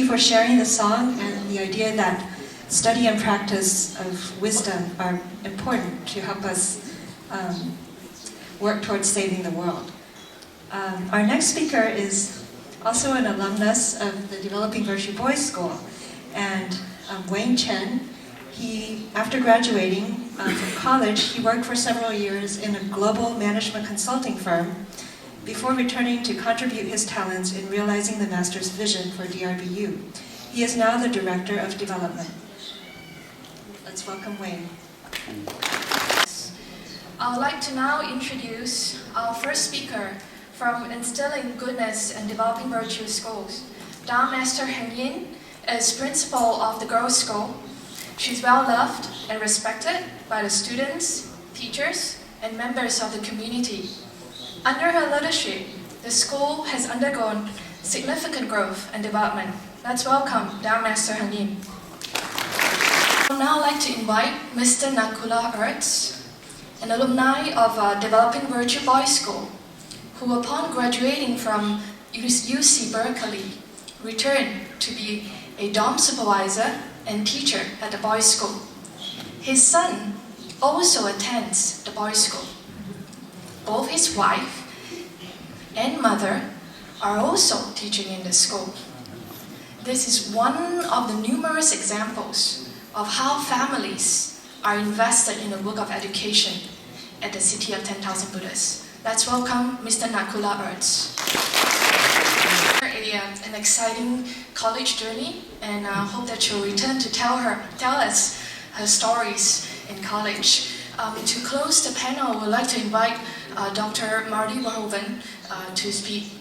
you for sharing the song and the idea that study and practice of wisdom are important to help us work towards saving the world. Our next speaker is also an alumnus of the Developing Virtue Boys School, and Wayne Chen. After graduating from college, he worked for several years in a global management consulting firm before returning to contribute his talents in realizing the Master's vision for DRVU. He is now the Director of Development. Let's welcome Wayne. I would like to now introduce our first speaker from Instilling Goodness and Developing Virtue Schools. Dao Master Heng Yin is principal of the girls' school. She's well loved and respected by the students, teachers, and members of the community. Under her leadership, the school has undergone significant growth and development. Let's welcome Dao Master Heng Yin. I would now like to invite Mr. Nakula Ertz, an alumni of Developing Virtue Boys School, who upon graduating from UC Berkeley, returned to be a dorm supervisor and teacher at the boys' school. His son also attends the boys' school. Both his wife and mother are also teaching in the school. This is one of the numerous examples of how families are invested in the work of education at the City of 10,000 Buddhas. Let's welcome Mr. Nakula Ertz. An exciting college journey, and I hope that she'll return to tell us her stories in college. To close the panel, we'd like to invite Dr. Marty Verhoeven to speak.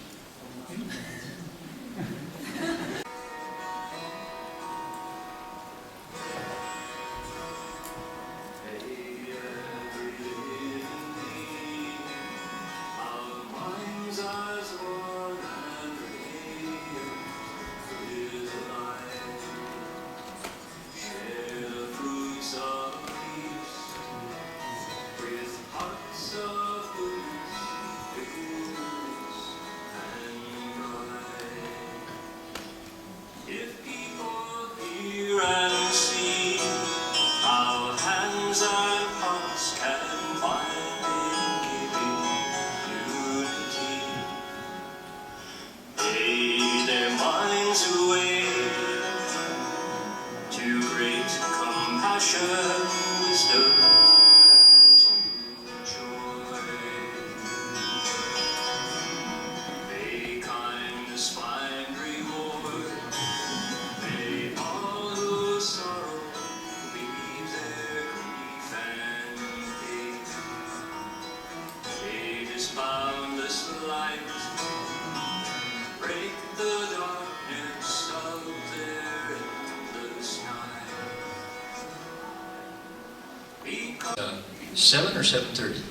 Seven or 7:30?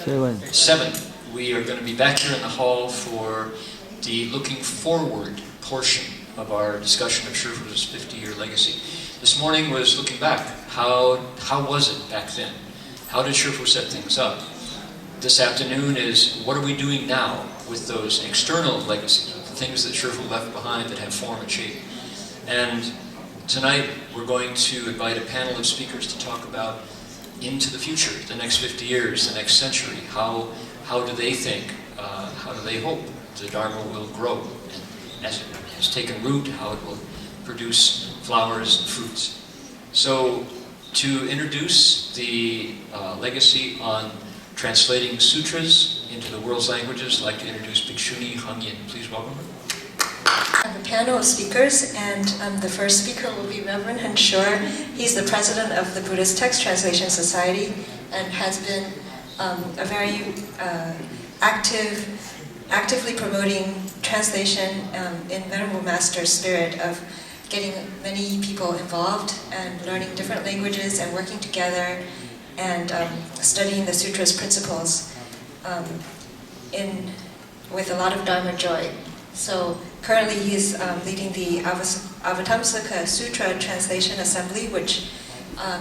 7. 7. We are going to be back here in the hall for the looking forward portion of our discussion of Shifu's 50-year legacy. This morning was looking back. How was it back then? How did Shifu set things up? This afternoon is what are we doing now with those external legacies, the things that Shifu left behind that have form and shape. And tonight we're going to invite a panel of speakers to talk about into the future, the next 50 years, the next century. How do they think, how do they hope the Dharma will grow? And as it has taken root, how it will produce flowers and fruits. So to introduce the legacy on translating sutras into the world's languages, I'd like to introduce Bhikshuni Heng Yin. Please welcome her. I have a panel of speakers, and the first speaker will be Reverend Hen Shor. He's the president of the Buddhist Text Translation Society and has been a very actively promoting translation in Venerable Master's spirit of getting many people involved and learning different languages and working together and studying the Sutra's principles with a lot of Dharma joy. So currently he's leading the Avatamsaka Sutra Translation Assembly, which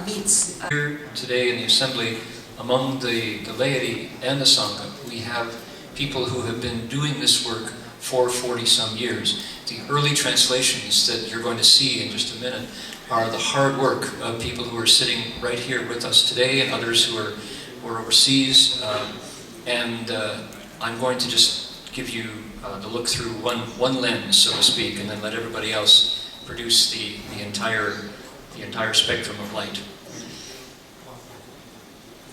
meets... Here today in the Assembly, among the laity and the Sangha, we have people who have been doing this work for 40-some years. The early translations that you're going to see in just a minute are the hard work of people who are sitting right here with us today and others who are overseas. I'm going to just give you the look through one lens, so to speak, and then let everybody else produce the entire spectrum of light.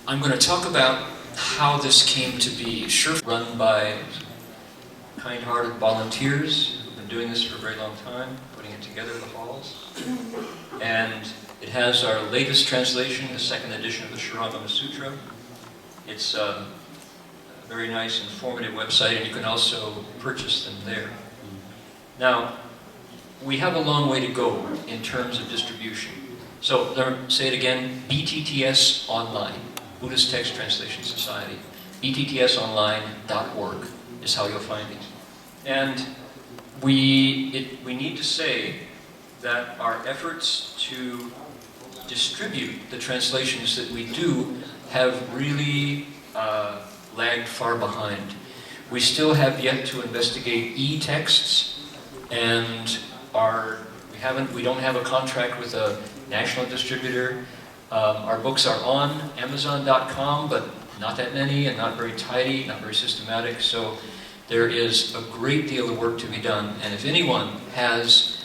I'm going to talk about how this came to be. Run by kind-hearted volunteers who've been doing this for a very long time, putting it together, the halls. And it has our latest translation, the second edition of the Shiragama Sutra. It's a very nice, informative website, and you can also purchase them there. Now, we have a long way to go in terms of distribution. So, let me say it again, BTTS Online, Buddhist Text Translation Society. bttsonline.org is how you'll find it. And we need to say that our efforts to distribute the translations that we do have really lagged far behind. We still have yet to investigate e-texts, and we don't have a contract with a national distributor. Our books are on Amazon.com, but not that many, and not very tidy, not very systematic. So there is a great deal of work to be done. And if anyone has